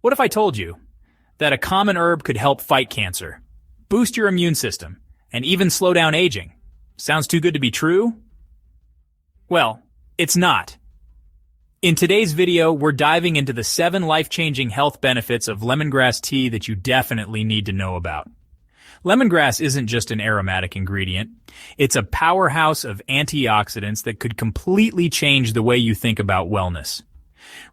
What if I told you that a common herb could help fight cancer, boost your immune system, and even slow down aging? Sounds too good to be true? Well, it's not. In today's video, we're diving into the 7 life-changing health benefits of lemongrass tea that you definitely need to know about. Lemongrass isn't just an aromatic ingredient. It's a powerhouse of antioxidants that could completely change the way you think about wellness.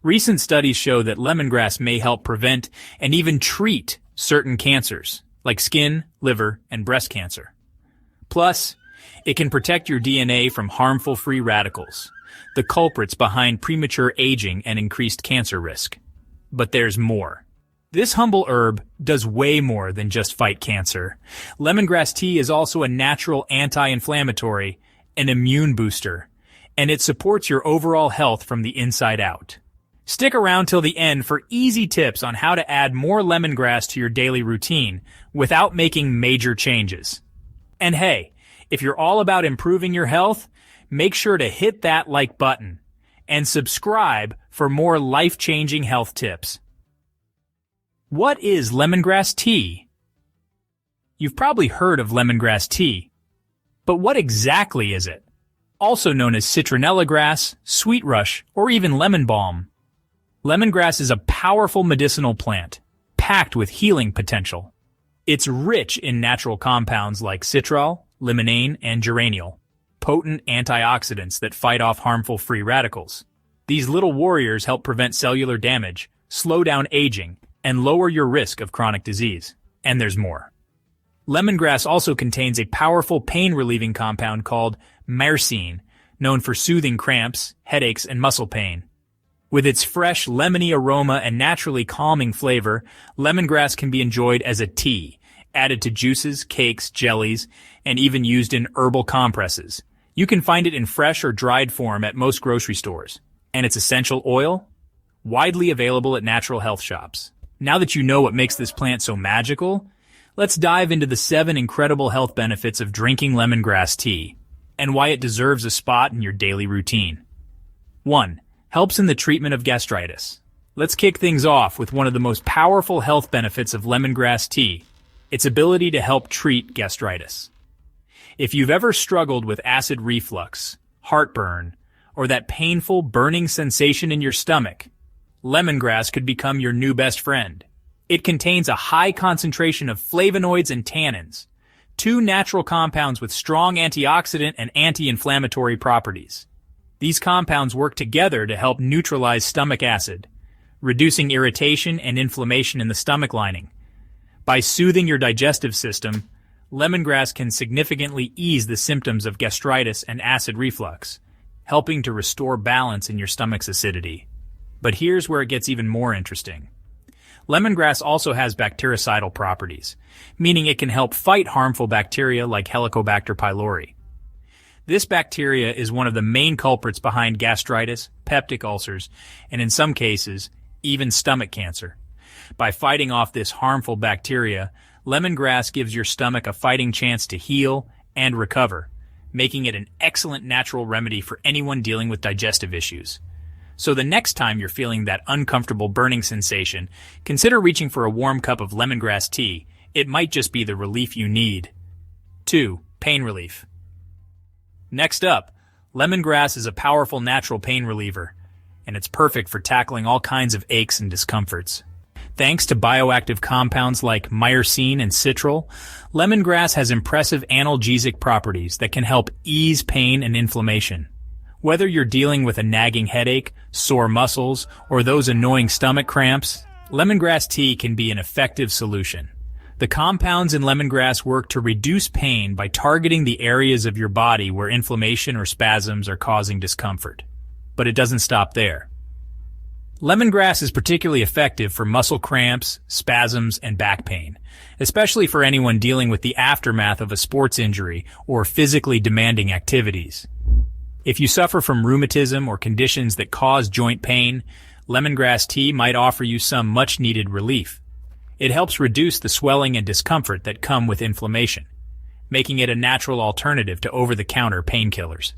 Recent studies show that lemongrass may help prevent and even treat certain cancers, like skin, liver, and breast cancer. Plus, it can protect your DNA from harmful free radicals, the culprits behind premature aging and increased cancer risk. But there's more. This humble herb does way more than just fight cancer. Lemongrass tea is also a natural anti-inflammatory, an immune booster, and it supports your overall health from the inside out. Stick around till the end for easy tips on how to add more lemongrass to your daily routine without making major changes. And hey, if you're all about improving your health, make sure to hit that like button and subscribe for more life-changing health tips. What is lemongrass tea? You've probably heard of lemongrass tea, but what exactly is it? Also known as citronella grass, sweet rush, or even lemon balm. Lemongrass is a powerful medicinal plant, packed with healing potential. It's rich in natural compounds like citral, limonene, and geraniol, potent antioxidants that fight off harmful free radicals. These little warriors help prevent cellular damage, slow down aging, and lower your risk of chronic disease. And there's more. Lemongrass also contains a powerful pain-relieving compound called myrcene, known for soothing cramps, headaches, and muscle pain. With its fresh, lemony aroma and naturally calming flavor, lemongrass can be enjoyed as a tea, added to juices, cakes, jellies, and even used in herbal compresses. You can find it in fresh or dried form at most grocery stores. And its essential oil? Widely available at natural health shops. Now that you know what makes this plant so magical, let's dive into the 7 incredible health benefits of drinking lemongrass tea, and why it deserves a spot in your daily routine. 1. Helps in the treatment of gastritis. Let's kick things off with one of the most powerful health benefits of lemongrass tea, its ability to help treat gastritis. If you've ever struggled with acid reflux, heartburn, or that painful burning sensation in your stomach, lemongrass could become your new best friend. It contains a high concentration of flavonoids and tannins, 2 natural compounds with strong antioxidant and anti-inflammatory properties. These compounds work together to help neutralize stomach acid, reducing irritation and inflammation in the stomach lining. By soothing your digestive system, lemongrass can significantly ease the symptoms of gastritis and acid reflux, helping to restore balance in your stomach's acidity. But here's where it gets even more interesting. Lemongrass also has bactericidal properties, meaning it can help fight harmful bacteria like Helicobacter pylori. This bacteria is one of the main culprits behind gastritis, peptic ulcers, and in some cases, even stomach cancer. By fighting off this harmful bacteria, lemongrass gives your stomach a fighting chance to heal and recover, making it an excellent natural remedy for anyone dealing with digestive issues. So the next time you're feeling that uncomfortable burning sensation, consider reaching for a warm cup of lemongrass tea. It might just be the relief you need. 2. Pain relief. Next up, lemongrass is a powerful natural pain reliever, and it's perfect for tackling all kinds of aches and discomforts. Thanks to bioactive compounds like myrcene and citral, lemongrass has impressive analgesic properties that can help ease pain and inflammation. Whether you're dealing with a nagging headache, sore muscles, or those annoying stomach cramps, lemongrass tea can be an effective solution. The compounds in lemongrass work to reduce pain by targeting the areas of your body where inflammation or spasms are causing discomfort. But it doesn't stop there. Lemongrass is particularly effective for muscle cramps, spasms, and back pain, especially for anyone dealing with the aftermath of a sports injury or physically demanding activities. If you suffer from rheumatism or conditions that cause joint pain, lemongrass tea might offer you some much-needed relief. It helps reduce the swelling and discomfort that come with inflammation, making it a natural alternative to over-the-counter painkillers.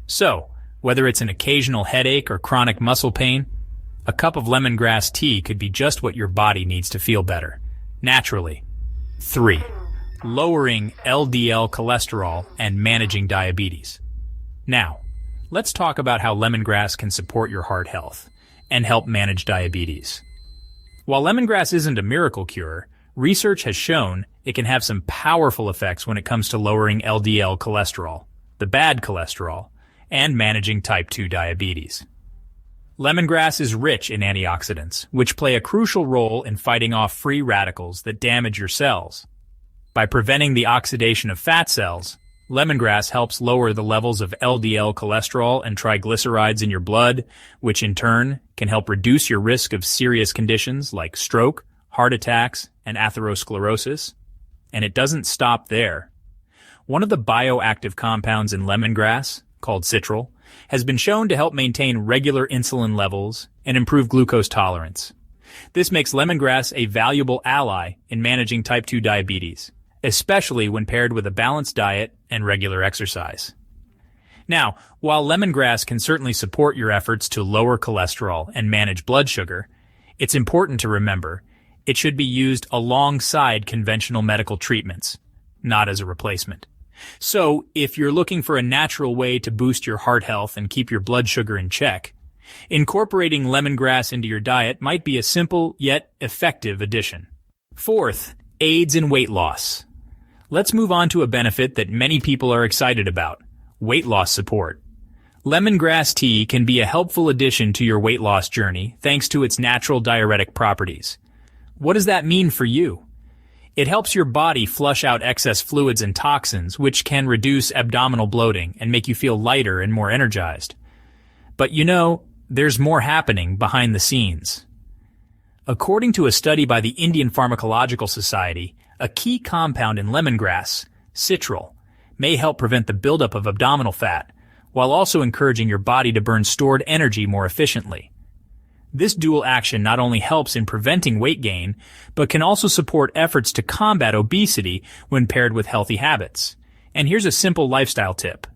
So, whether it's an occasional headache or chronic muscle pain, A cup of lemongrass tea could be just what your body needs to feel better, naturally. 3. Lowering LDL cholesterol and managing diabetes. Now, let's talk about how lemongrass can support your heart health and help manage diabetes. While lemongrass isn't a miracle cure, research has shown it can have some powerful effects when it comes to lowering LDL cholesterol, the bad cholesterol, and managing type 2 diabetes. Lemongrass is rich in antioxidants, which play a crucial role in fighting off free radicals that damage your cells. By preventing the oxidation of fat cells, lemongrass helps lower the levels of LDL cholesterol and triglycerides in your blood, which in turn can help reduce your risk of serious conditions like stroke, heart attacks, and atherosclerosis. And it doesn't stop there. One of the bioactive compounds in lemongrass, called citral, has been shown to help maintain regular insulin levels and improve glucose tolerance. This makes lemongrass a valuable ally in managing type 2 diabetes, especially when paired with a balanced diet and regular exercise. Now, while lemongrass can certainly support your efforts to lower cholesterol and manage blood sugar, it's important to remember it should be used alongside conventional medical treatments, not as a replacement. So, if you're looking for a natural way to boost your heart health and keep your blood sugar in check, incorporating lemongrass into your diet might be a simple yet effective addition. 4th, aids in weight loss. Let's move on to a benefit that many people are excited about: weight loss support. Lemongrass tea can be a helpful addition to your weight loss journey thanks to its natural diuretic properties. What does that mean for you? It helps your body flush out excess fluids and toxins, which can reduce abdominal bloating and make you feel lighter and more energized. But there's more happening behind the scenes. According to a study by the Indian Pharmacological Society, a key compound in lemongrass, citral, may help prevent the buildup of abdominal fat, while also encouraging your body to burn stored energy more efficiently. This dual action not only helps in preventing weight gain, but can also support efforts to combat obesity when paired with healthy habits. And here's a simple lifestyle tip.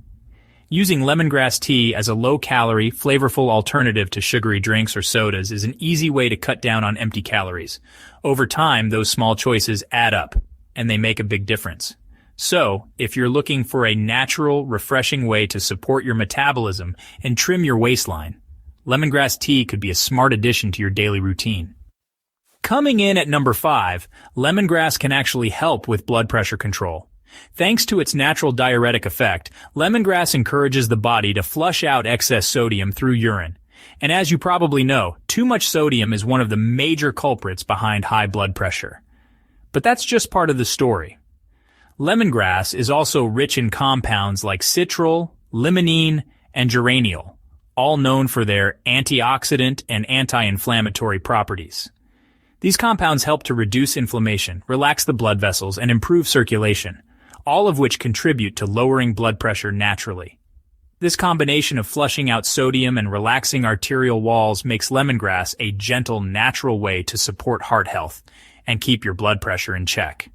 Using lemongrass tea as a low-calorie, flavorful alternative to sugary drinks or sodas is an easy way to cut down on empty calories. Over time, those small choices add up, and they make a big difference. So, if you're looking for a natural, refreshing way to support your metabolism and trim your waistline, lemongrass tea could be a smart addition to your daily routine. Coming in at number 5, lemongrass can actually help with blood pressure control. Thanks to its natural diuretic effect, lemongrass encourages the body to flush out excess sodium through urine. And as you probably know, too much sodium is one of the major culprits behind high blood pressure. But that's just part of the story. Lemongrass is also rich in compounds like citral, limonene, and geraniol, all known for their antioxidant and anti-inflammatory properties. These compounds help to reduce inflammation, relax the blood vessels, and improve circulation, all of which contribute to lowering blood pressure naturally. This combination of flushing out sodium and relaxing arterial walls makes lemongrass a gentle, natural way to support heart health and keep your blood pressure in check.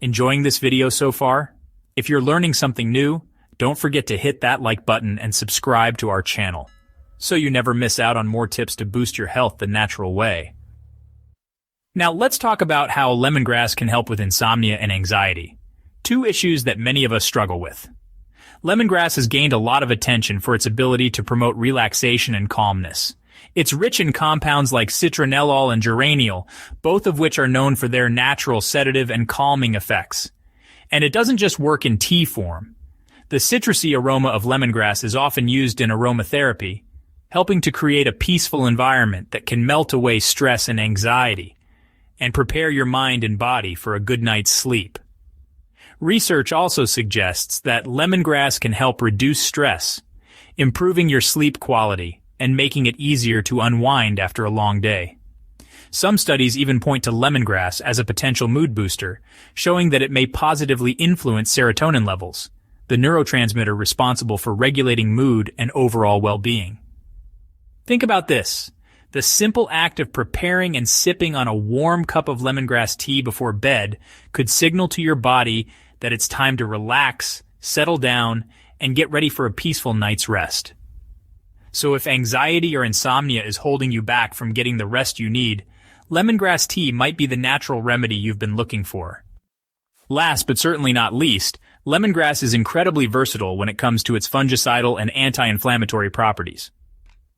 Enjoying this video so far? If you're learning something new, don't forget to hit that like button and subscribe to our channel, so you never miss out on more tips to boost your health the natural way. Now let's talk about how lemongrass can help with insomnia and anxiety, two issues that many of us struggle with. Lemongrass has gained a lot of attention for its ability to promote relaxation and calmness. It's rich in compounds like citronellol and geraniol, both of which are known for their natural sedative and calming effects. And it doesn't just work in tea form. The citrusy aroma of lemongrass is often used in aromatherapy, helping to create a peaceful environment that can melt away stress and anxiety, and prepare your mind and body for a good night's sleep. Research also suggests that lemongrass can help reduce stress, improving your sleep quality and making it easier to unwind after a long day. Some studies even point to lemongrass as a potential mood booster, showing that it may positively influence serotonin levels, the neurotransmitter responsible for regulating mood and overall well-being. Think about this. The simple act of preparing and sipping on a warm cup of lemongrass tea before bed could signal to your body that it's time to relax, settle down, and get ready for a peaceful night's rest. So if anxiety or insomnia is holding you back from getting the rest you need, lemongrass tea might be the natural remedy you've been looking for. Last but certainly not least, lemongrass is incredibly versatile when it comes to its fungicidal and anti-inflammatory properties.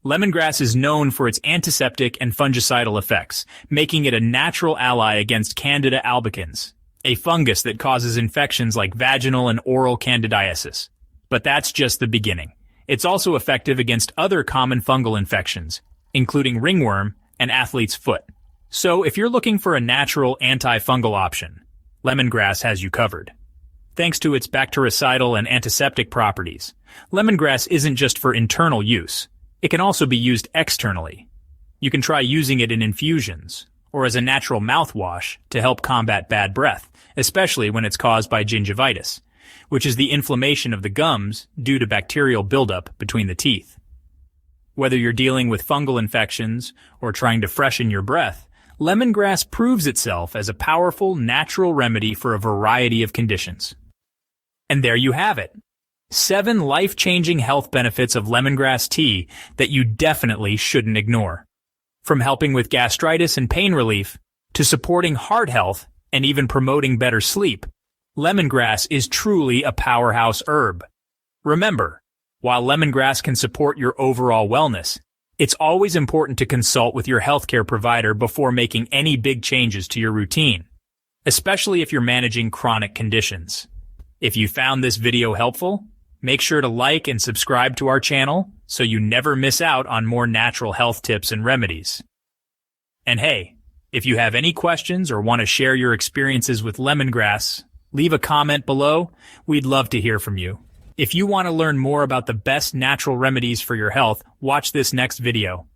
Lemongrass is known for its antiseptic and fungicidal effects, making it a natural ally against Candida albicans, a fungus that causes infections like vaginal and oral candidiasis. But that's just the beginning. It's also effective against other common fungal infections, including ringworm and athlete's foot. So if you're looking for a natural antifungal option, lemongrass has you covered. Thanks to its bactericidal and antiseptic properties, lemongrass isn't just for internal use. It can also be used externally. You can try using it in infusions, or as a natural mouthwash to help combat bad breath, especially when it's caused by gingivitis, which is the inflammation of the gums due to bacterial buildup between the teeth. Whether you're dealing with fungal infections or trying to freshen your breath, lemongrass proves itself as a powerful natural remedy for a variety of conditions. And there you have it. 7 life-changing health benefits of lemongrass tea that you definitely shouldn't ignore. From helping with gastritis and pain relief, to supporting heart health and even promoting better sleep, lemongrass is truly a powerhouse herb. Remember, while lemongrass can support your overall wellness, it's always important to consult with your healthcare provider before making any big changes to your routine, especially if you're managing chronic conditions. If you found this video helpful, make sure to like and subscribe to our channel so you never miss out on more natural health tips and remedies. And hey, if you have any questions or want to share your experiences with lemongrass, leave a comment below. We'd love to hear from you. If you want to learn more about the best natural remedies for your health, watch this next video.